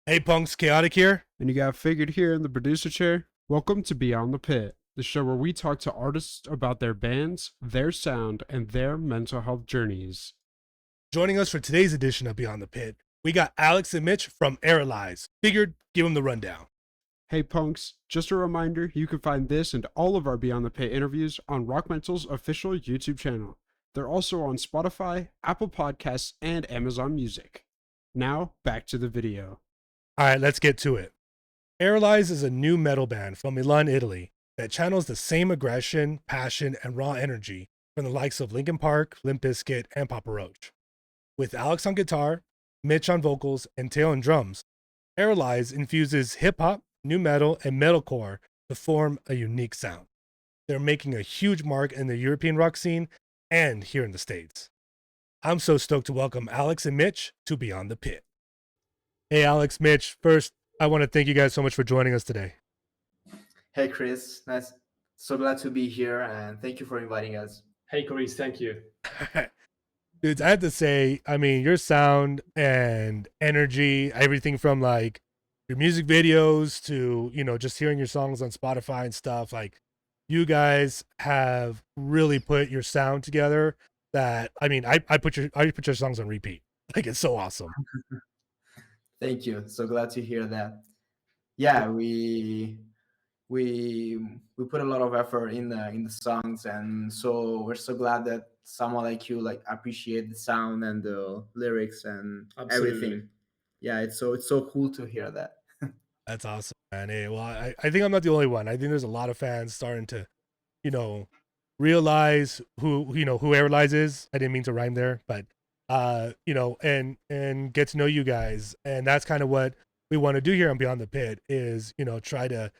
Hey punks, Chaotic here. And you got Figured here in the producer chair. Welcome to Beyond the Pit, the show where we talk to artists about their bands, their sound, and their mental health journeys. Joining us for today's edition of Beyond the Pit, we got Alex and Mitch from Eralise. Figured give them the rundown. Hey punks, just a reminder, you can find this and all of our Beyond the Pit interviews on Rock Mental's official YouTube channel. They're also on Spotify, Apple Podcasts, and Amazon Music. Now, back to the video. All right, let's get to it. Eralise is a new metal band from Milan, Italy that channels the same aggression, passion, and raw energy from the likes of Linkin Park, Limp Bizkit, and Papa Roach. With Alex on guitar, Mitch on vocals, and Tail on drums, Eralise infuses hip hop, new metal, and metalcore to form a unique sound. They're making a huge mark in the European rock scene and here in the States. I'm so stoked to welcome Alex and Mitch to Beyond the Pit. Hey, Alex, Mitch, first, I want to thank you guys so much for joining us today. Hey, Chris. Nice. So glad to be here, and thank you for inviting us. Hey, Chris, thank you. Dudes, I have to say, I mean, your sound and energy, everything from like your music videos to, just hearing your songs on Spotify and stuff, like you guys have really put your sound together that, I mean, I put your songs on repeat. Like, it's so awesome. Thank you. So glad to hear that. Yeah, we we put a lot of effort in the songs, and so we're so glad that someone like you like appreciate the sound and the lyrics and Absolutely. everything. Yeah, it's so cool to hear that. That's awesome, man. Hey, well, I think I'm not the only one. I think there's a lot of fans starting to, you know, realize who Eralise is. I didn't mean to rhyme there, but and get to know you guys. And that's kind of what we want to do here on Beyond the Pit is, try to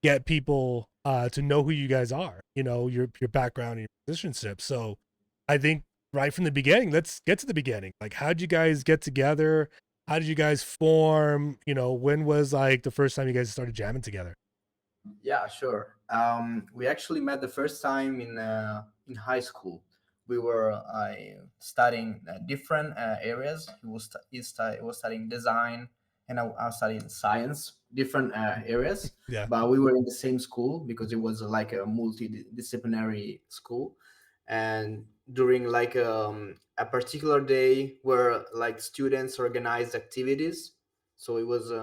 get people to know who you guys are, your background and your musicianship. So I think right from the beginning, let's get to the beginning. Like, how'd you guys get together? How did you guys form? When was like the first time you guys started jamming together? Yeah, sure. We actually met the first time in high school. We were studying different areas. He was studying design, and I was studying science, different areas. Yeah. But we were in the same school because it was like a multidisciplinary school. And during like a particular day where like students organized activities, so it was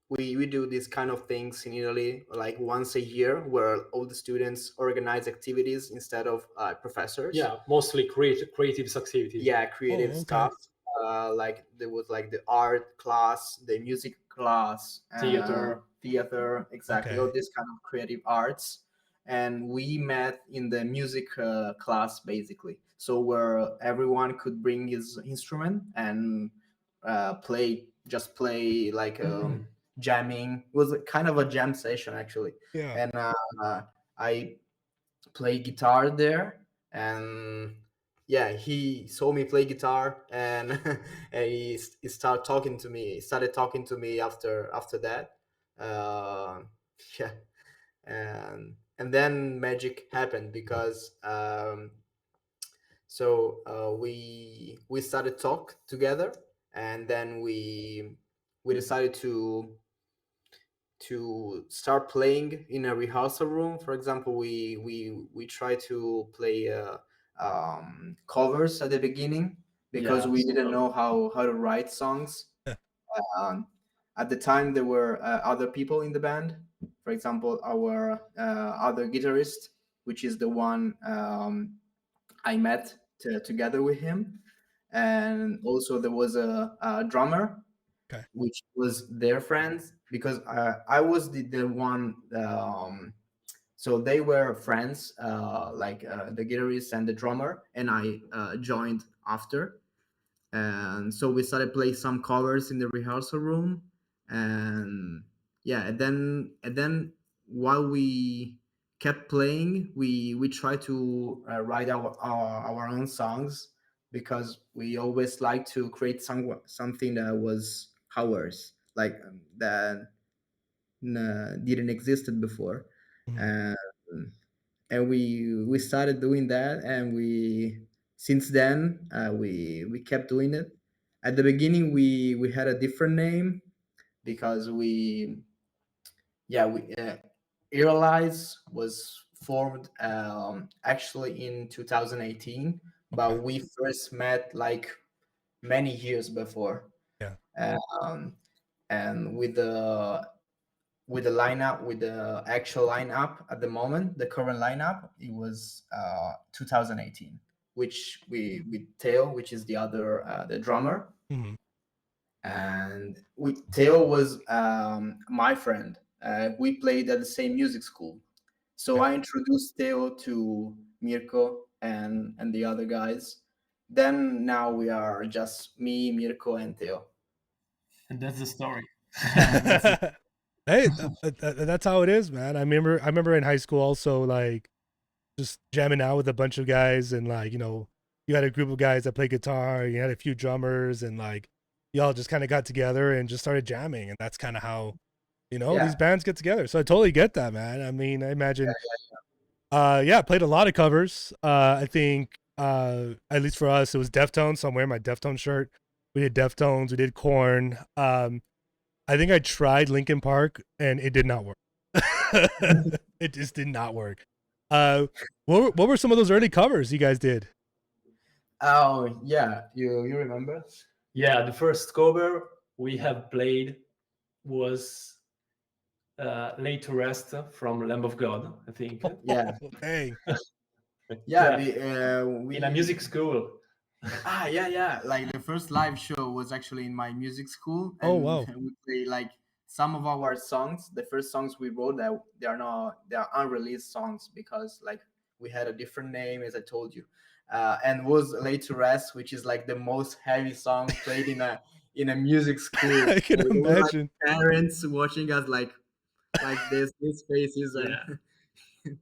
we do these kind of things in Italy like once a year where all the students organize activities instead of professors. Yeah, mostly creative activities. Yeah, creative Oh, okay. stuff. Like there was like the art class, the music class, theater, exactly, Okay. all this kind of creative arts. And we met in the music class basically, so where everyone could bring his instrument and play like jamming. It was kind of a jam session actually. Yeah. And I play guitar there, and yeah, he saw me play guitar, and and he started talking to me after that. uh, yeah, and then magic happened because we started talk together, and then we decided to start playing in a rehearsal room. For example, we try to play covers at the beginning because Yeah, we didn't know how to write songs. Um, at the time, there were other people in the band. For example, our other guitarist, which is the one I met together with him, and also there was a drummer Okay. which was their friends because I was the one. So they were friends, like the guitarist and the drummer, and I joined after. And so we started playing some covers in the rehearsal room, and yeah, and then while we kept playing, we tried to write our own songs because we always like to create something that was ours, like that didn't existed before. Mhm. And and we started doing that, and we since then we kept doing it. At the beginning we had a different name, because we Eralise was formed actually in 2018, Okay. but we first met like many years before. Yeah. Um, and with the lineup, with the actual lineup at the moment, the current lineup, it was 2018, which we with Theo, which is the other the drummer, Hmm. and Theo was my friend. We played at the same music school, so Okay. I introduced Theo to Mirko and the other guys. Then now we are just me, Mirko, and Theo. And that's the story. That's it. Hey, that's how it is, man. I remember in high school also, like, just jamming out with a bunch of guys, and like, you had a group of guys that play guitar, you had a few drummers, and like y'all just kind of got together and just started jamming, and that's kind of how Yeah, these bands get together. So I totally get that, man. I mean, I imagine, yeah, I played a lot of covers. I think, at least for us, it was Deftones. So I'm wearing my Deftones shirt. We did Deftones, we did Corn. I think I tried Linkin Park and it did not work. It just did not work. Uh, what were some of those early covers you guys did? oh yeah, you remember? Yeah, the first cover we have played was Lay to Rest from Lamb of God, I think. Yeah. Dang. Yeah, In a music school. yeah. Like the first live show was actually in my music school, Oh, and wow. we play like some of our songs. The first songs we wrote, that they are unreleased songs because like we had a different name, as I told you, and was Late to Rest, which is like the most heavy song played in a music school. I can So there were like imagine. parents watching us like this, these faces, and Yeah.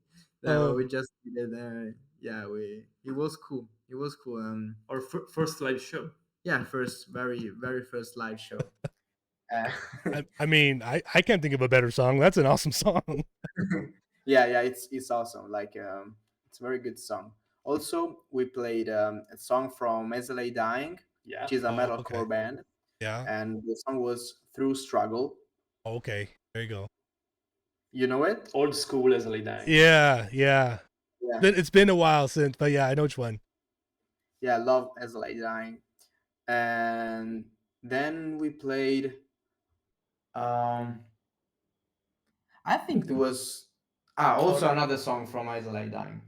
no, Oh, we just did it. Yeah, we it was cool. It was cool. Our first live show. Yeah, first, very first live show. Uh, I mean, I can't think of a better song. That's an awesome song. yeah, it's awesome. Like it's a very good song. Also, we played a song from SLA Dying, Yeah. which is a Oh, okay. metalcore band, Yeah. and the song was Through Struggle. Okay. There you go. You know it? Old school as a dying. Yeah. Yeah. Yeah, It's been a while since, but yeah, I know which one. yeah, love SLA Dying. And then we played. Um, I think there was also another song from SLA Dying.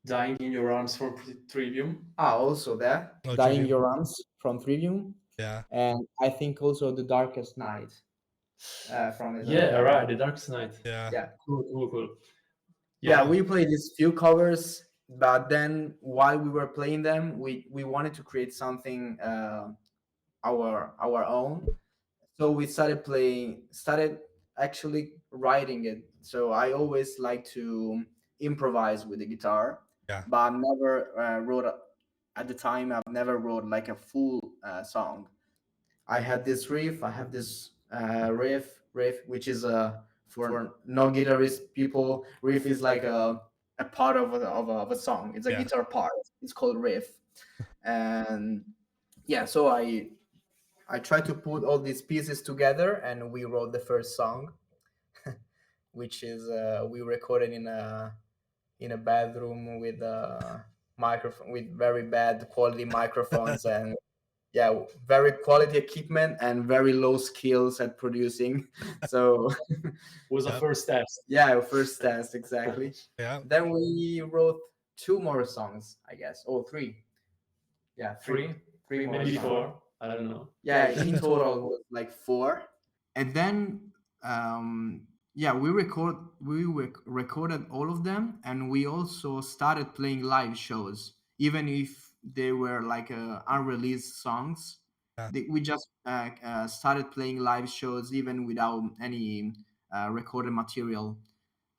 Dying in Your Arms from Trivium. Also there, Oh, Dying Trivium. Your Arms from Trivium, Yeah. and I think also The Darkest Night from SLA Yeah, Dying. right. The Dark Knight. Yeah. Yeah. Cool. Yeah, we played these few covers, but then while we were playing them, we wanted to create something our own. So we started actually writing it. So I always like to improvise with the guitar, Yeah. but I never at the time. I've never wrote like a full song. I had this riff. I have this riff, which is for no guitarist people. Riff is like a part of a song. It's a Yeah. guitar part. It's called riff, and yeah. So I tried to put all these pieces together, and we wrote the first song, which is we recorded in a bedroom with a microphone, with very bad quality microphones, and yeah, very quality equipment and very low skills at producing. So Was a Yep. first test. yeah, first test exactly. Yeah. Then we wrote two more songs, I guess. Oh, three. Yeah, three more Maybe songs. 4. I don't know. Yeah, in total was like four. And then yeah, recorded all of them, and we also started playing live shows, even if they were like unreleased songs. Yeah. We just started playing live shows even without any recorded material,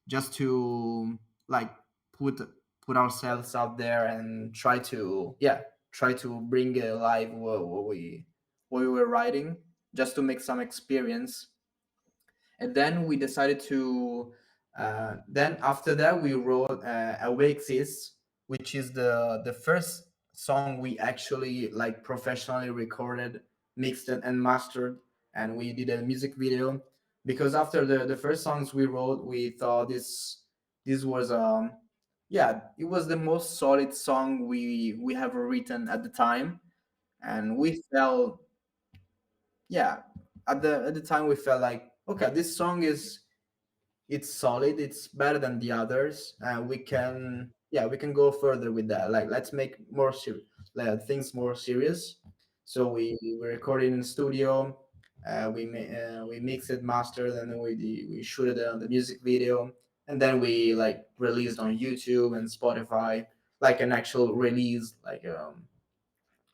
just to like put ourselves out there and try to bring alive what we were writing, just to make some experience. And then we decided to then after that we wrote Away Exists, which is the first song we actually like professionally recorded, mixed and mastered, and we did a music video. Because after the first songs we wrote, we thought this was yeah, it was the most solid song we have written at the time, and we felt, yeah, at the time we felt like, okay, this song is, it's solid, it's better than the others, and we can, yeah, we can go further with that, like let's make more like, things more serious. So we recorded in the studio, we mixed it, mastered, and then we shooted the music video, and then we like released on YouTube and Spotify, like an actual release, like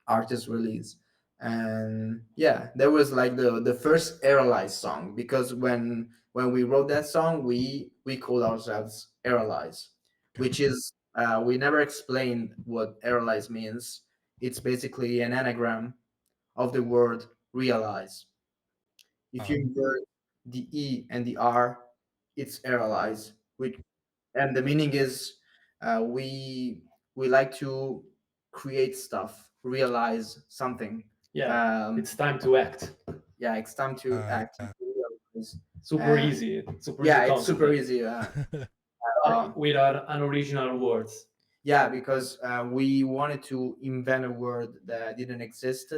artist release. And yeah, that was like the first Eralise song, because when we wrote that song, we called ourselves Eralise, which is, we never explained what Eralise means. It's basically an anagram of the word realize. If you invert the E and the R, it's Eralise, which, and the meaning is, we like to create stuff, realize something. Yeah, it's time to act. Yeah, it's time to act. yeah. To realize. Super Uh, easy. Super Yeah, easy it's super concept. easy. Without unoriginal words. Yeah, because we wanted to invent a word that didn't exist.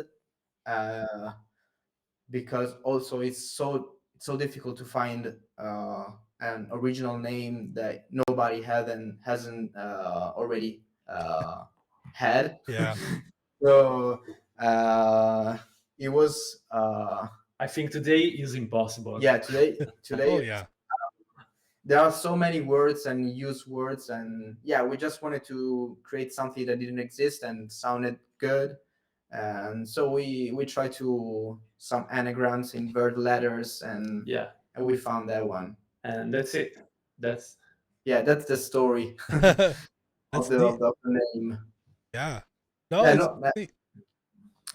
Uh, because also it's so difficult to find an original name that nobody hasn't already had. Yeah. So it was I think today is impossible. yeah, today Oh yeah. there are so many words and used words, and yeah, we just wanted to create something that didn't exist and sounded good. And so we tried to some anagrams, invert letters, and Yeah, and we found that one. and that's it. That's Yeah, that's the story That's neat. of the name. Yeah. No, Yeah, it's no, neat.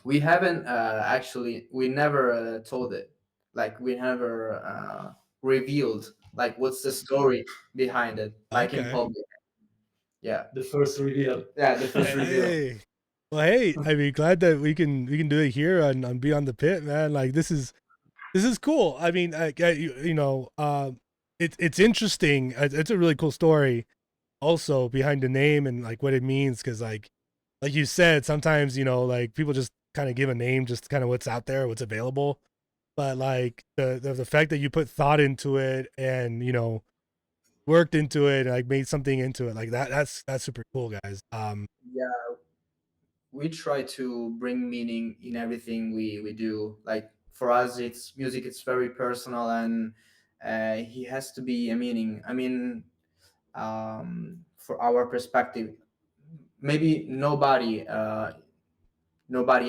we haven't actually, we never told it, like we never revealed like what's the story behind it, like in Okay. public. Yeah, the first reveal. yeah, the first reveal. Hey. Well, hey, I mean, glad that we can do it here on Beyond the Pit, man. Like this is cool. I mean, you know, it's interesting. It's a really cool story, also behind the name and like what it means, because like you said, sometimes like people just kind of give a name, just kind of what's out there, what's available. But like the fact that you put thought into it and worked into it and like made something into it, like that's super cool, guys. Yeah, we try to bring meaning in everything we do. Like for us, it's music, it's very personal, and he has to be a meaning. I mean, for our perspective, maybe nobody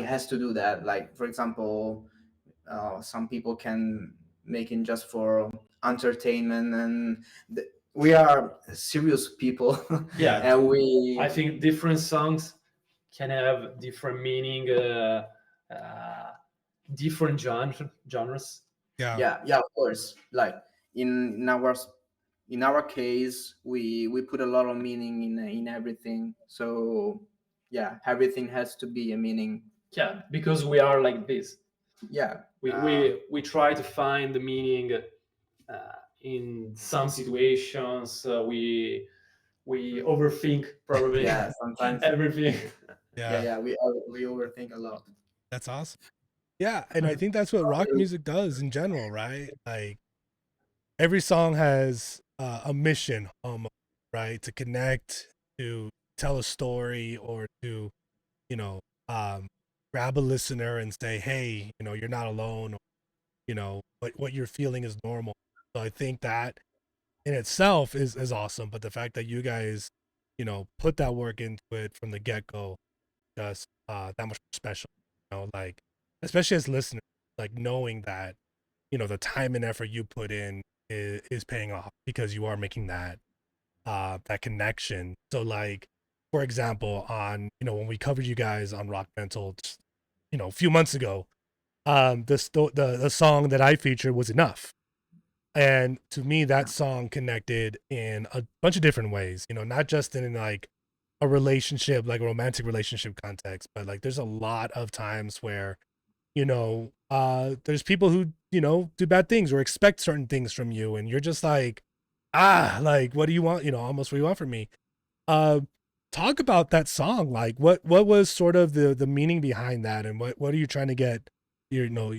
has to do that. Like for example, some people can make it just for entertainment, and we are serious people. Yeah, and we I think different songs can have different meaning, different genres. yeah, of course, like in our case, we put a lot of meaning in everything. So yeah, everything has to be a meaning. Yeah, because we are like this. Yeah, We try to find the meaning in some situations. We overthink probably yeah, sometimes. everything. Yeah, we overthink a lot. That's awesome. Yeah, and I think that's what rock music does in general, right? Like every song has a mission almost, right? To connect, to tell a story, or to, you know, um, grab a listener and say, hey, you're not alone, or, what you're feeling is normal. So I think that in itself is awesome. But the fact that you guys, put that work into it from the get go, just that much more special. Like especially as listeners, like knowing that the time and effort you put in is paying off because you are making that connection. So like for example, on when we covered you guys on Rock Mental, a few months ago, the song that I featured was Enough. And to me, that song connected in a bunch of different ways, not just in like a relationship, like a romantic relationship context, but like there's a lot of times where, there's people who, you know, do bad things or expect certain things from you, and you're just like, like, what do you want? You know, almost what do you want from me? Uh, talk about that song. Like, what was sort of the meaning behind that, and what are you trying to get your, you know,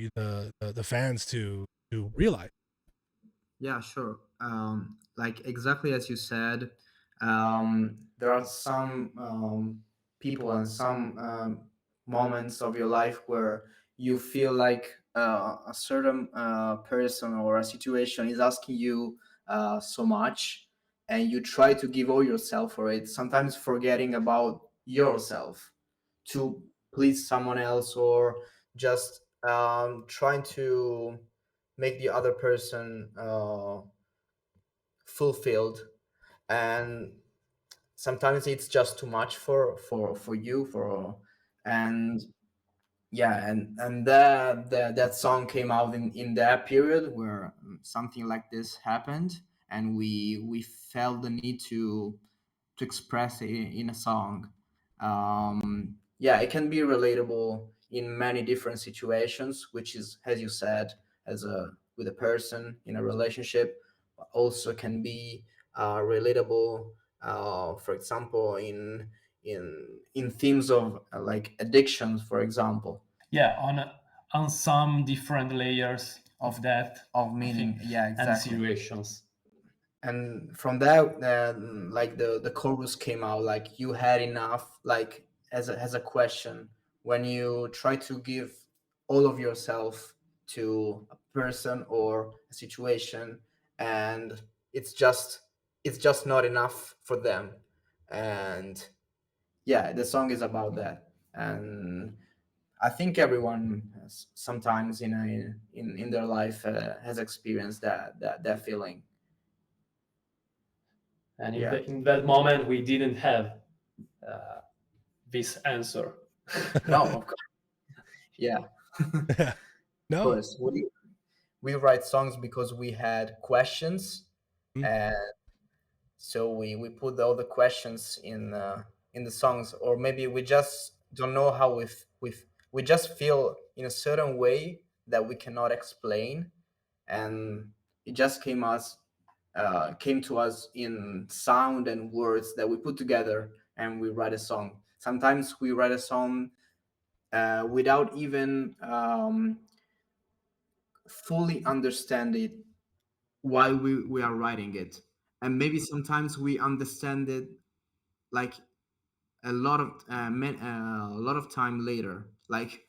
the fans to realize? Yeah, sure. Like exactly as you said, there are some people and some moments of your life where you feel like a certain person or a situation is asking you so much, and you try to give all yourself for it. Sometimes forgetting about yourself to please someone else, or just trying to make the other person fulfilled. And sometimes it's just too much for you for and yeah, and that song came out in that period where something like this happened, and we felt the need to express it in a song. Yeah, it can be relatable in many different situations, which is, as you said, as a with a person in a relationship, also can be relatable. For example, in themes of like addictions, for example. Yeah, on some different layers of that, Of I meaning, think, yeah, and exactly. situations. And from that like the chorus came out like you had enough, like as a question, when you try to give all of yourself to a person or a situation, and it's just it's just not enough for them. And yeah, the song is about that. And I think everyone has, sometimes in their life has experienced that feeling. And Yeah. in that moment, we didn't have uh, this answer. No, of course. Yeah, of No. course. We write songs because we had questions, Mm, and so we put all the questions in the songs, or maybe we just don't know how we just feel in a certain way that we cannot explain, and it just came to us in sound and words that we put together, and we write a song. Sometimes we write a song without even fully understand it, why we are writing it. And maybe sometimes we understand it like a lot of time later, like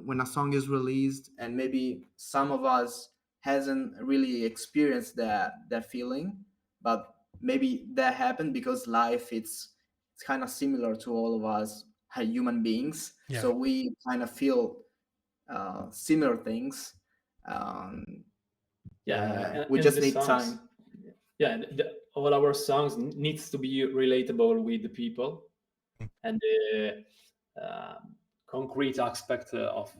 when a song is released, and maybe some of us hasn't really experienced that feeling, but maybe that happened because life it's kind of similar to all of us human beings, yeah. so we kind of feel similar things. um, Yeah, we and just the need songs, time. yeah, all our songs needs to be relatable with the people Mm, and the concrete aspect of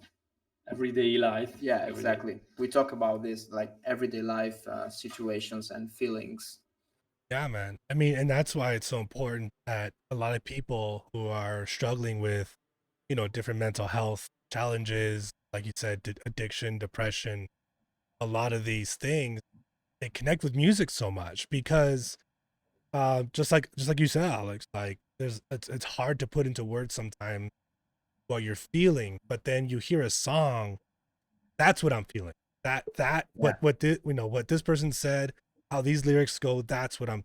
everyday life. Yeah, Everyday. exactly. We talk about this like everyday life situations and feelings. yeah, man. I mean, and that's why it's so important that a lot of people who are struggling with, you know, different mental health challenges, like you said, addiction, depression, a lot of these things, they connect with music so much because just like you said, Alex, like it's hard to put into words sometimes what you're feeling, but then you hear a song, that's what I'm feeling. That Yeah. what this, you know, what this person said, how these lyrics go, that's what I'm.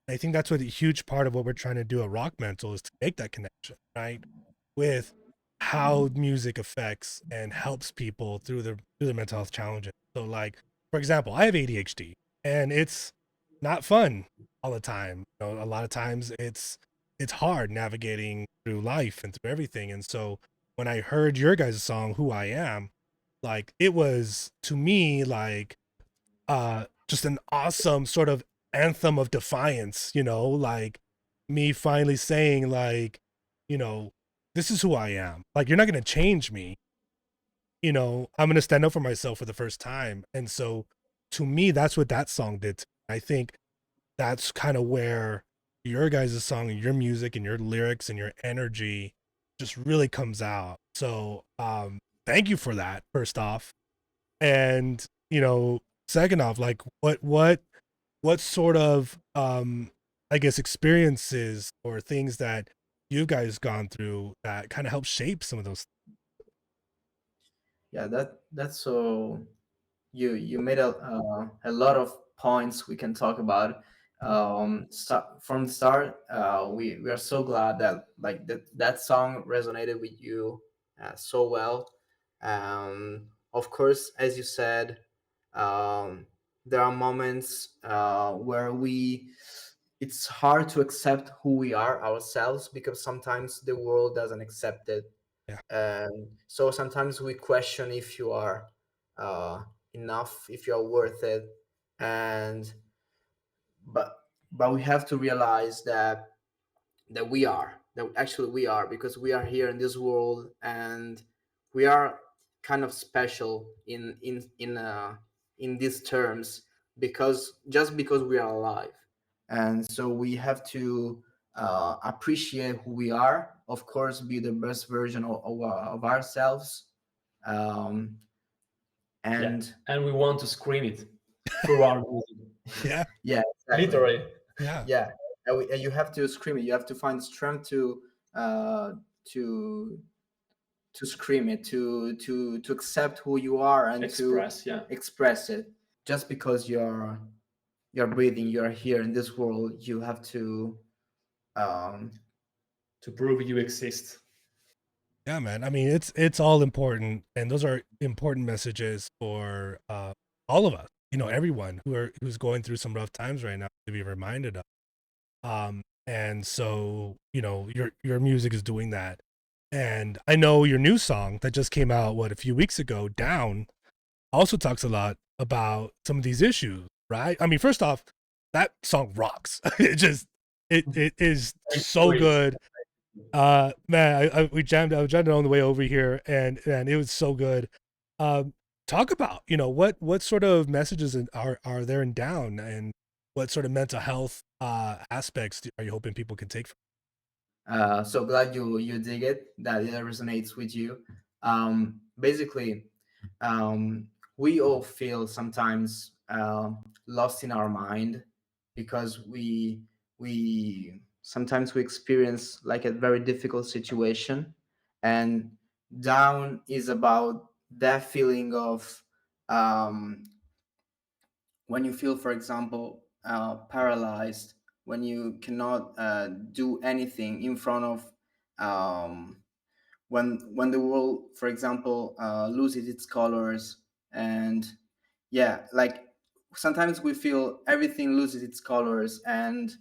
I think that's what a huge part of what we're trying to do at Rock Mental is to make that connection, right? With how music affects and helps people through their mental health challenges. So like, for example, I have ADHD and it's not fun all the time. You know, a lot of times it's hard navigating through life and through everything. And so when I heard your guys' song, Who I Am, like it was to me like just an awesome sort of anthem of defiance, you know, like me finally saying like, you know, this is who I am. Like you're not going to change me. You know, I'm going to stand up for myself for the first time. And so to me that's what that song did. I think that's kind of where your guys' song and your music and your lyrics and your energy just really comes out. So thank you for that, first off. And, second off, like what sort of I guess experiences or things that you guys gone through that kind of help shape some of those. Yeah, that's so you made a lot of points we can talk about. From the start, we are so glad that like that song resonated with you so well. Of course, as you said, um, there are moments where it's hard to accept who we are ourselves, because sometimes the world doesn't accept it. Yeah. And so sometimes we question if you are uh, enough, if you're worth it. And but but we have to realize that we are, that actually we are, because we are here in this world, and we are kind of special in these terms, because just because we are alive. And so we have to appreciate who we are, of course, be the best version of ourselves. um, and And we want to scream it through our music. Yeah. yeah, exactly. Literally. Yeah. Yeah, and you have to scream it. You have to find strength uh, to to scream it, to accept who you are, and Express, to yeah. express it. Just because you're breathing, you're here in this world, you have um, To prove you exist. Yeah, man. I mean, it's all important, and those are important messages for all of us. Everyone who's going through some rough times right now to be reminded of. And so your music is doing that, and I know your new song that just came out a few weeks ago, "Down," also talks a lot about some of these issues, right? I mean, first off, that song rocks. It is so good. Man, I jammed it on the way over here, and it was so good. Talk about what sort of messages are there in Down, and what sort of mental health aspects are you hoping people can take from so glad you dig it, that it resonates with you. Basically, um, we all feel sometimes lost in our mind, because we sometimes we experience like a very difficult situation. And Down is about that feeling of um, when you feel, for example, paralyzed, when you cannot do anything in front of um, when the world, for example, loses its colors. And yeah, like sometimes we feel everything loses its colors, and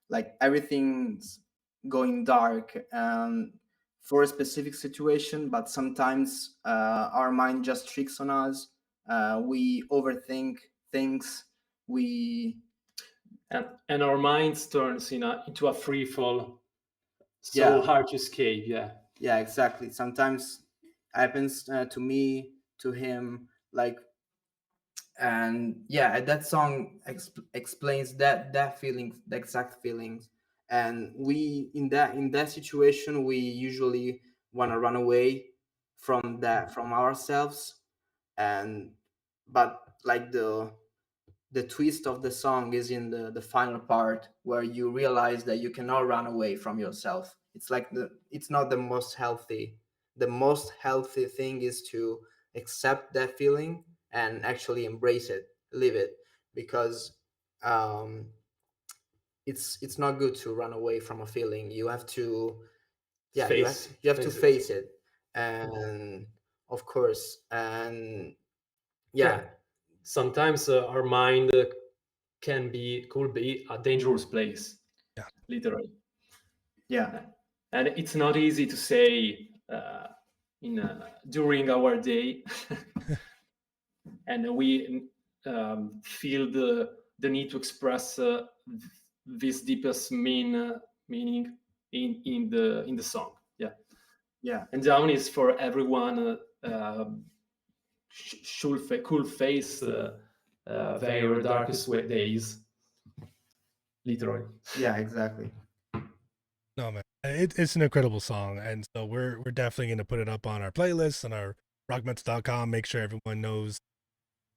like everything's going dark for a specific situation. But sometimes our mind just tricks on us. We overthink things. We And our minds turns into a free fall. So Yeah. hard to escape, yeah. Yeah, exactly. Sometimes happens to me, to him, like. And yeah, that song explains that feelings, the exact feelings. And we, in that situation, we usually want to run away from that, from ourselves. And but like the twist of the song is in the final part, where you realize that you cannot run away from yourself. It's like it's not the most healthy. The most healthy thing is to accept that feeling and actually embrace it, live it. Because um, it's not good to run away from a feeling. You have to, yeah, you have to face it. And of course, and yeah. Sometimes our mind could be a dangerous place. Yeah. Literally. Yeah. And it's not easy to say during our day. And we feel the need to express this deepest meaning in the song. Yeah. Yeah. And Down is for everyone could face their darkest days. Literally. Yeah, exactly. No, man, it's an incredible song, and so we're definitely going to put it up on our playlist and our rockmetal.com. Make sure everyone knows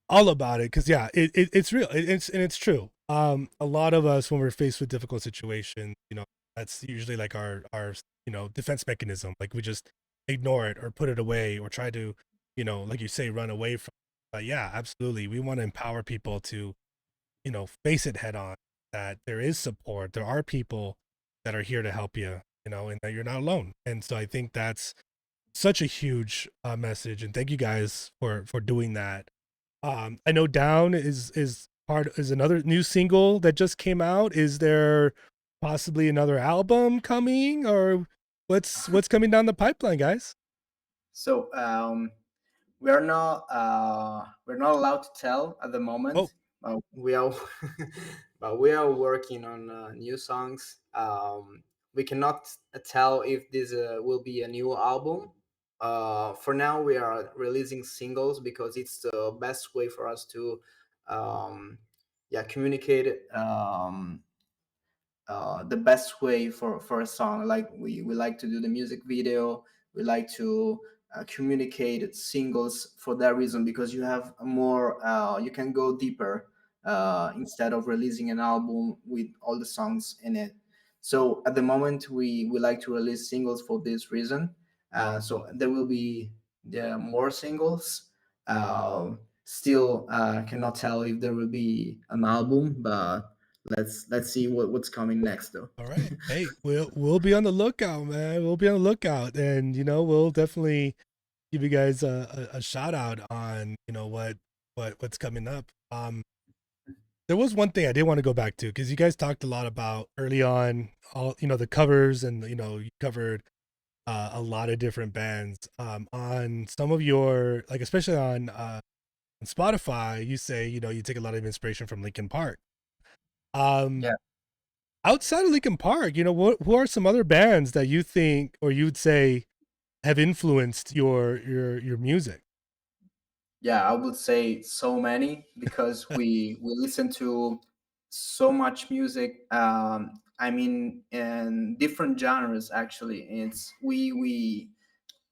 all about it because yeah, it's real. It's true. A lot of us when we're faced with difficult situations, that's usually like our defense mechanism. Like we just ignore it or put it away or try to like you say run away from. But yeah, absolutely, we want to empower people to face it head on. That there is support. There are people that are here to help you. And that you're not alone. And so I think that's such a huge message. And thank you guys for doing that. I know Down is another new single that just came out. Is there possibly another album coming, or what's coming down the pipeline, guys? So we're not allowed to tell at the Oh, moment. We are but we are working on new songs. We cannot tell if this will be a new album. For now, we are releasing singles because it's the best way for us to yeah, communicate the best way for a song. Like we like to do the music video, we like to communicate singles for that reason, because you have a more you can go deeper instead of releasing an album with all the songs in it. So at the moment we like to release singles for this reason. So there will be more singles. Still cannot tell if there will be an album, but let's see what's coming next though. all right. Hey, we'll be on the lookout, man. We'll be on the lookout, and we'll definitely give you guys a shout out on what's coming up. There was one thing I did want to go back to because you guys talked a lot about early on all the covers, and you covered a lot of different bands on some of your, like, especially on Spotify. You say you take a lot of inspiration from Linkin Park. um Yeah. Outside of Linkin Park, who are some other bands that you think or you'd say have influenced your music? Yeah, I would say so many, because we listen to so much music. I mean, in different genres. Actually, it's we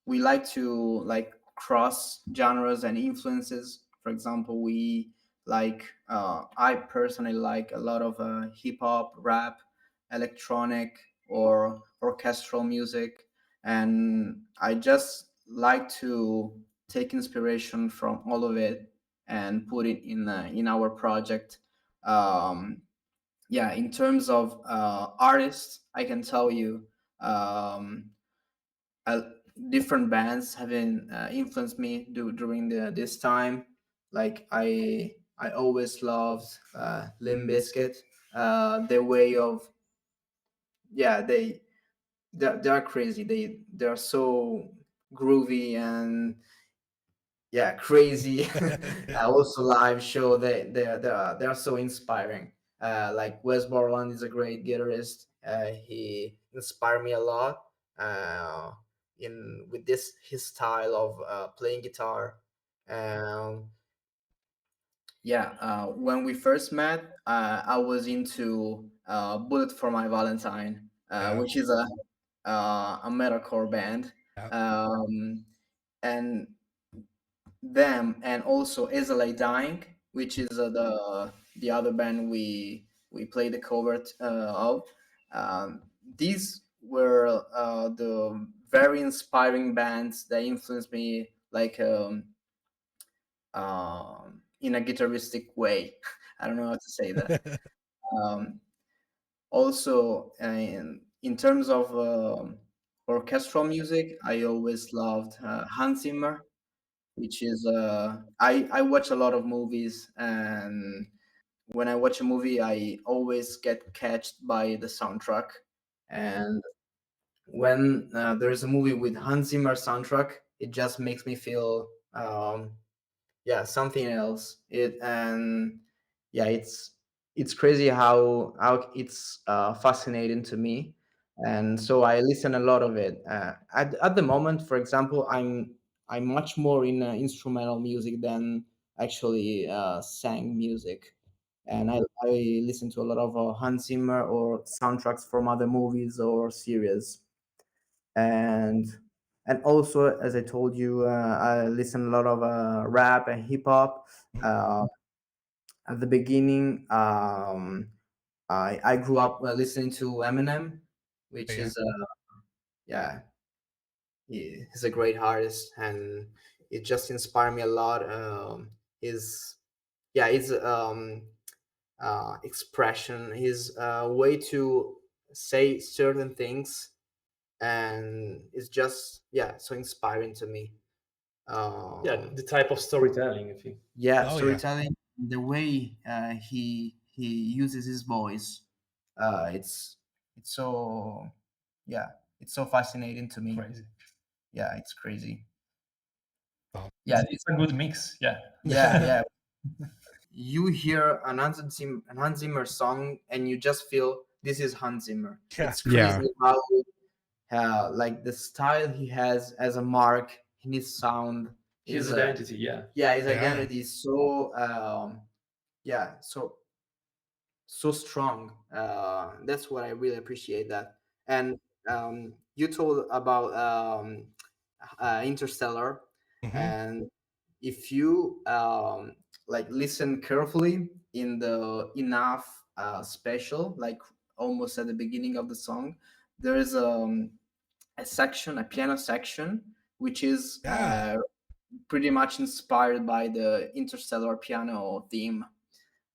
like to like cross genres and influences. For example, we like I personally like a lot of hip hop, rap, electronic, or orchestral music, and I just like to take inspiration from all of it and put it in our project. Um, yeah, in terms of artists, I can tell you. Uh, Different bands having influenced me during this time. Like I always loved Limp Bizkit. Their way of, yeah, they're crazy. They're so groovy and yeah, crazy. Yeah. Also live show, they're so inspiring. Like Wes Borland is a great guitarist. He inspired me a lot uh, in with this his style of playing guitar. um, yeah, when we first met, I was into Bullet for My Valentine, Yeah. which is a metalcore band. Yeah. And them, and also Isolate Dying, which is the other band we play the cover of. These were the very inspiring bands that influenced me, like in a guitaristic way. I don't know how to say that. Um, Also, in terms of orchestral music, I always loved Hans Zimmer, which is I watch a lot of movies, and when I watch a movie I always get catched by the soundtrack. And when there's a movie with Hans Zimmer soundtrack, it just makes me feel yeah, something else. It and yeah, it's crazy how it's fascinating to me. And so I listen a lot of it. At the moment, for example, I'm much more in instrumental music than actually sang music. And I listen to a lot of Hans Zimmer or soundtracks from other movies or series. And And also, as I told you, I listen a lot of rap and hip hop. Uh, at the beginning, I grew up listening to Eminem, which Yeah. is yeah, he's a great artist, and it just inspired me a lot. His his expression, his way to say certain things, and it's just so inspiring to me. Yeah, Um, the type of storytelling, I think. yeah, Oh yeah. storytelling, the way he uses his voice, it's so yeah, it's so fascinating to me. Crazy. Yeah, it's crazy. Oh. Yeah, It's a good mix. Yeah. yeah. You hear an Hans Zimmer song and you just feel this is Hans Zimmer. Yeah. It's Yeah. crazy how like the style he has as a mark in his sound His is identity. Yeah. his Yeah. identity is so so strong. That's what I really appreciate that. And you told about Interstellar, Hmm. and if you like listen carefully in the enough special, like almost at the beginning of the song, there is a section, a piano section, which is Yeah. pretty much inspired by the Interstellar piano theme,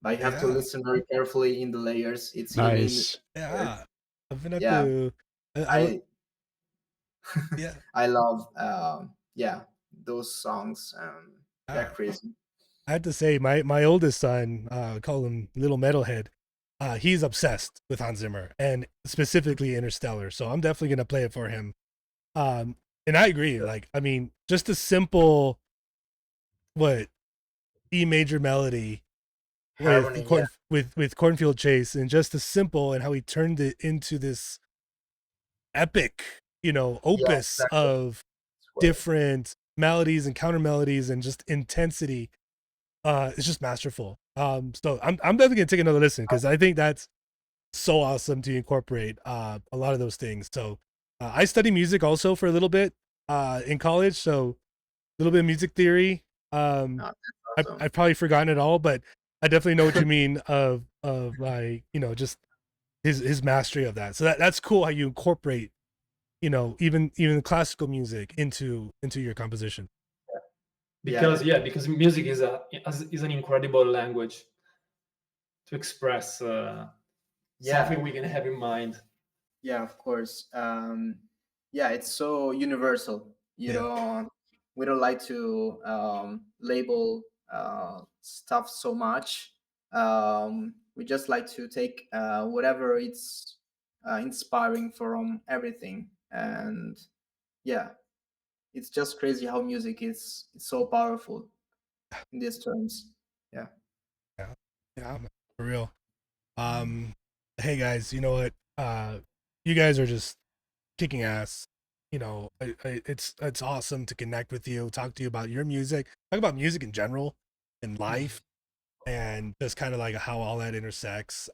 but you have to Yeah. listen very carefully in the layers. It's hidden. Nice. Yeah. I'm gonna have Yeah, to. I Yeah. I love those songs. They're Ah. crazy. I have to say, my oldest son, call him Little Metalhead. He's obsessed with Hans Zimmer and specifically Interstellar. So I'm definitely gonna play it for him. And I agree. Like, I mean, just a simple what E major melody with Harmony, yeah, with Cornfield Chase, and just the simple and how he turned it into this epic, yeah, opus exactly. of That's what- different melodies and counter melodies and just intensity. It's just masterful. So I'm definitely gonna take another listen because I think that's so awesome to incorporate a lot of those things. So I study music also for a little bit in college, so a little bit of music theory. No, that's awesome. I've probably forgotten it all, but I definitely know what you mean of like just his mastery of that. So that's cool how you incorporate even classical music into your composition. Because Yeah, because music is an incredible language to express something yeah, we can have in mind. yeah. Of course. Yeah, it's so universal. Yeah. We don't like to label stuff so much. We just like to take whatever it's inspiring from everything, and yeah, it's just crazy how music is it's so powerful in these terms. Yeah, Yeah. Yeah. For real. Um, hey guys, you know what? You guys are just kicking ass. It's awesome to connect with you, talk to you about your music, talk about music in general, in life, and just kind of like how all that intersects.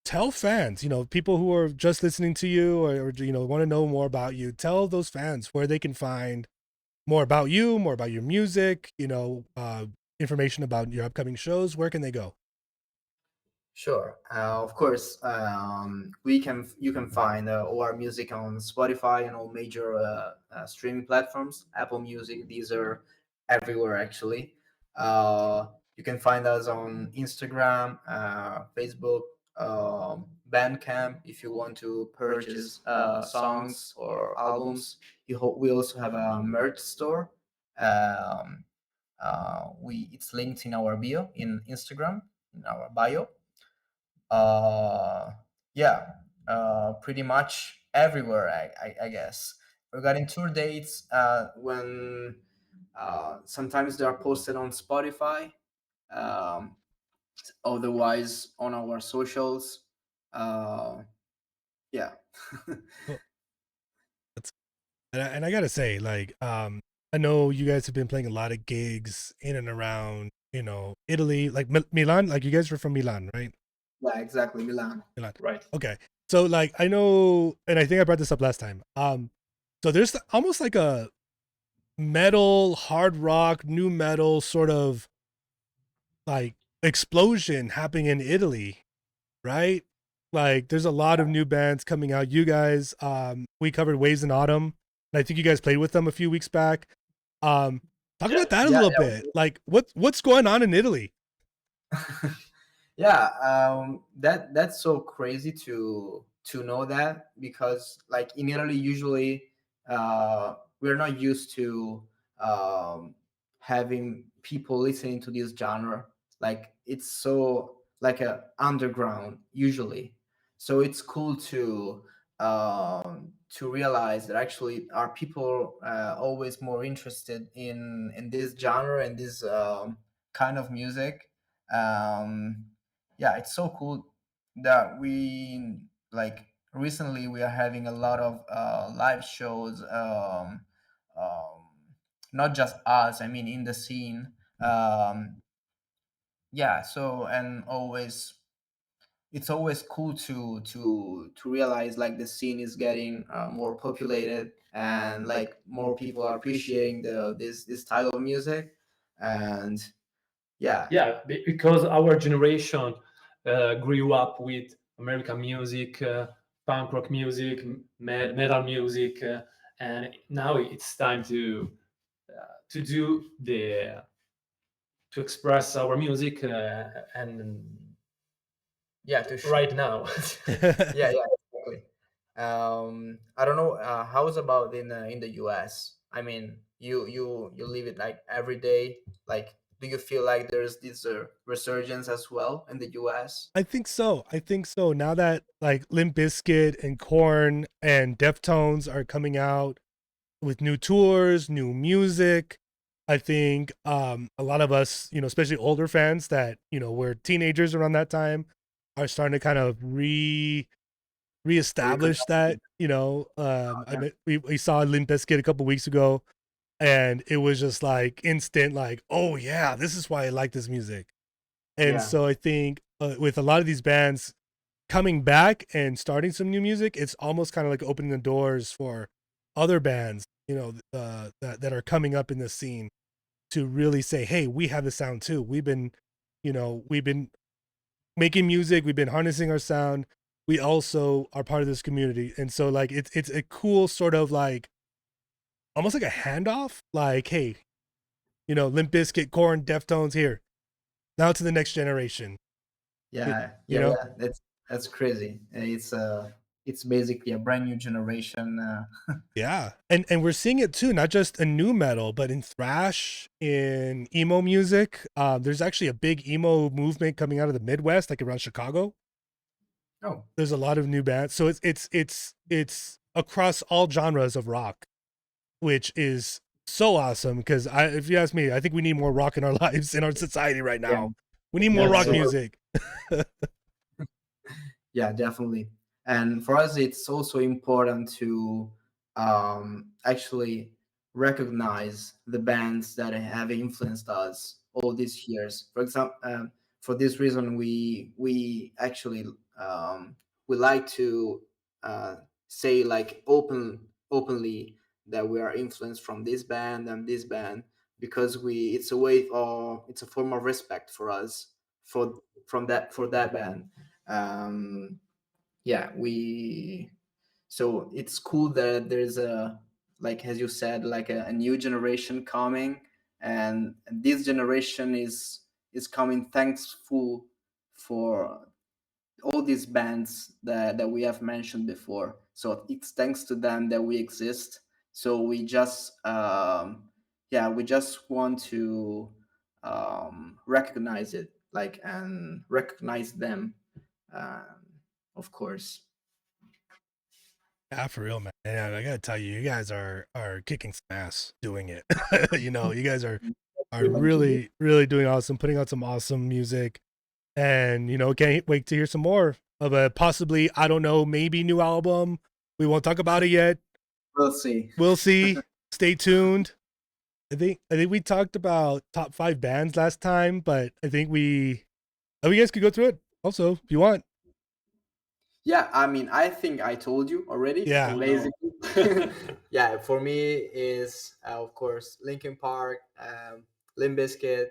Tell fans, people who are just listening to you or want to know more about you. Tell those fans where they can find more about you, more about your music. Information about your upcoming shows. Where can they go? sure. Of course, you can find all our music on Spotify and all major streaming platforms. Apple Music, these are everywhere actually. You can find us on Instagram, Facebook, Bandcamp if you want to purchase songs or albums. We also have a merch store. Um, we It's linked in our bio in Instagram, in our bio. uh yeah, pretty much everywhere, I guess. Regarding tour dates, when sometimes they are posted on Spotify, um otherwise on our socials. uh yeah. Cool. That's and I gotta say, like, I know you guys have been playing a lot of gigs in and around, Italy, like Milan. Like, you guys were from Milan, right? Yeah, exactly, Milan. Milan. Right. Okay. So, like, I know, and I think I brought this up last time. So there's almost like a metal, hard rock, new metal sort of like explosion happening in Italy, right? Like there's a lot of new bands coming out. You guys, we covered Waves in Autumn, and I think you guys played with them a few weeks back. Um, talk Yeah. about that a Yeah, little bit. Like what's going on in Italy? yeah, that's so crazy to know that, because like in Italy usually we're not used to um having people listening to this genre. Like it's so like a underground usually. So it's cool to realize that actually are people always more interested in this genre and this kind of music. um yeah, it's so cool that we like recently we are having a lot of live shows, um not just us, I mean in the scene. Yeah, so and always it's always cool to realize like the scene is getting more populated, and like more people are appreciating this style of music. And yeah. Yeah, because our generation grew up with American music, punk rock music, metal music, and now it's time to do the to express our music and Yeah, right now. yeah, yeah, exactly. I don't know how's about in the US. I mean, you live it like every day. Like, do you feel like there's this resurgence as well in the US? I think so. I think so. Now that like Limp Bizkit and Korn and Deftones are coming out with new tours, new music, I think a lot of us, especially older fans that, were teenagers around that time, are starting to kind of reestablish that, I Yeah, mean, we saw Limp Bizkit a couple weeks ago, and it was just like instant like, "Oh yeah, this is why I like this music." And yeah, so I think with a lot of these bands coming back and starting some new music, it's almost kind of like opening the doors for other bands, that are coming up in the scene to really say, "Hey, we have the sound too. We've been making music. We've been harnessing our sound. We also are part of this community." And so, like, it's a cool sort of like almost like a handoff. Like, hey, Limp Bizkit, Korn, Deftones here. Now to the next generation. You, yeah, you yeah, know, yeah. That's crazy. It's basically a brand new generation. Yeah, and we're seeing it too, not just in new metal, but in thrash, in emo music. There's actually a big emo movement coming out of the Midwest, like around Chicago. Oh, There's a lot of new bands, so it's across all genres of rock, which is so awesome. Because if you ask me, I think we need more rock in our lives, in our society right yeah, now. We need more That's rock yeah. true. music. Yeah, definitely. And for us, it's also important to actually recognize the bands that have influenced us all these years. For example, for this reason, we actually um, we like to uh, say like openly that we are influenced from this band and this band, because we it's a way or it's a form of respect for us for for that band. um yeah, we so it's cool that there's a, like as you said, like a new generation coming, and this generation is coming thankful for all these bands that we have mentioned before. So it's thanks to them that we exist. So we just yeah, we just want to recognize it, like, and recognize them, um, of course. Yeah, for real, man. And I gotta tell you, you guys are kicking some ass doing it. You guys are Thank you. really, really doing awesome, putting out some awesome music. And can't wait to hear some more of a possibly, I don't know, maybe new album. We won't talk about it yet. We'll see. We'll see. Stay tuned. I think we talked about top 5 bands last time, but I think we you guys could go through it also if you want. Yeah, I mean, I think I told you already. Yeah. Oh, no. Basically, yeah. For me, is of course Linkin Park, Limp Bizkit,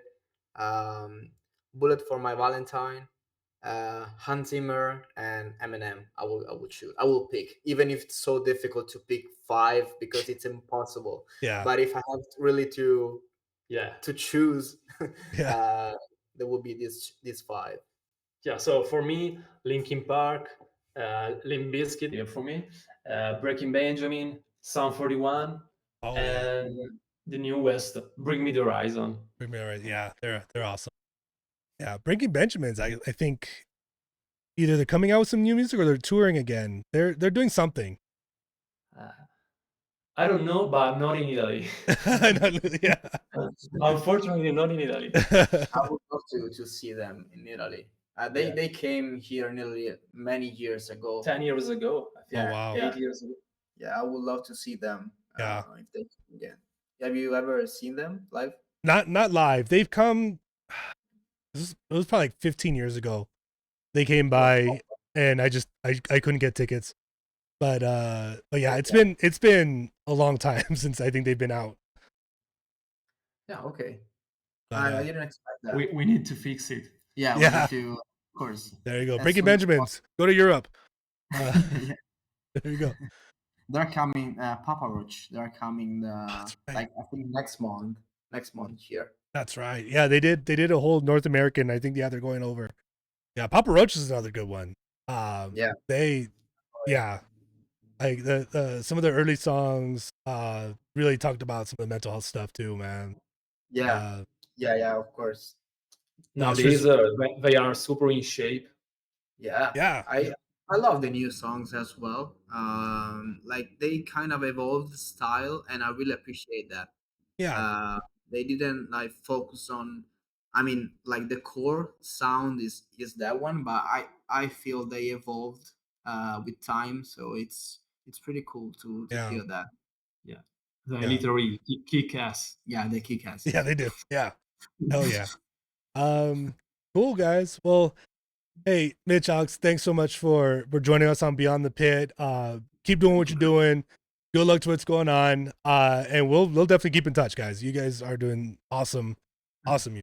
um, Bullet for My Valentine, Hans Zimmer, and Eminem. I will choose. I will pick, even if it's so difficult to pick five because it's impossible. Yeah. But if I have really Yeah. to choose, Yeah. there will be these five. Yeah, so for me, Linkin Park, Limp Bizkit, yeah, for me, Breaking Benjamin, Sound 41, Oh yeah. and the newest, Bring Me the Horizon. Yeah, they're awesome. Yeah, Breaking Benjamins. I think either they're coming out with some new music or they're touring again. They're doing something. I don't know, but not in Italy. Yeah. Unfortunately, not in Italy. I would love to see them in Italy. Yeah. They came here in Italy many years ago. 10 years ago, I think. Oh wow. Yeah. 8 years ago. Yeah, I would love to see them. Yeah. If they come again. Have you ever seen them live? Not live. They've come. It was probably like 15 years ago. They came by, and I couldn't get tickets. But yeah, it's been a long time since I think they've been out. Yeah, okay. But, I didn't expect that. We need to fix it. Yeah, Yeah. we need to, of course. there you go. As Breaking soon as Benjamins. Go to Europe. Yeah. There you go. They're coming, Papa Roach. They're coming, That's right. like I think next month. Next month here. That's right. Yeah, they did a whole North American. I think they're going over. Yeah, Papa Roach is another good one. Yeah. Yeah. Like the some of their early songs really talked about some of the mental health stuff too, man. Yeah. Yeah, of course. Nowadays, they are super in shape. Yeah. Yeah. I love the new songs as well. Like they kind of evolved the style, and I really appreciate that. Yeah. They didn't like focus on. I mean, like the core sound is that one, but I feel they evolved with time, so it's pretty cool to Yeah. hear that. Yeah. They Yeah. literally kick ass. Yeah, they kick ass. Yeah, they do. Yeah. Hell yeah. Cool guys. Well, hey, Mitch, Alex, thanks so much for joining us on Beyond the Pit. Keep doing what you're doing. Good luck to what's going on. And we'll definitely keep in touch, guys. You guys are doing awesome music.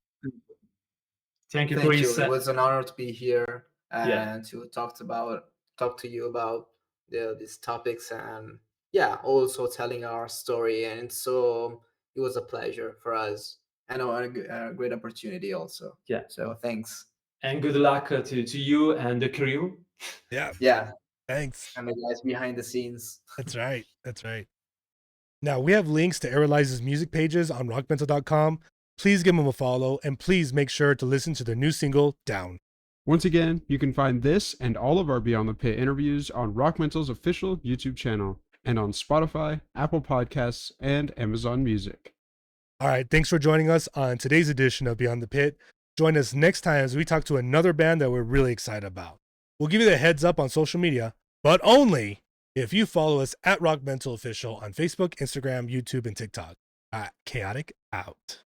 Thank you, Thank Chris. you. It was an honor to be here and Yeah. to talk to you about these topics, and yeah, also telling our story. And so it was a pleasure for us, and a great opportunity also. Yeah. So thanks. And good luck to you and the crew. Yeah. Yeah, Thanks. and the guys behind the scenes. That's right. That's right. Now, we have links to Eralise's music pages on rockmental.com. Please give them a follow, and please make sure to listen to their new single, Down. Once again, you can find this and all of our Beyond the Pit interviews on Rock Mental's official YouTube channel and on Spotify, Apple Podcasts, and Amazon Music. All right, thanks for joining us on today's edition of Beyond the Pit. Join us next time as we talk to another band that we're really excited about. We'll give you the heads up on social media, but only if you follow us at Rock Mental Official on Facebook, Instagram, YouTube, and TikTok. Chaotic out.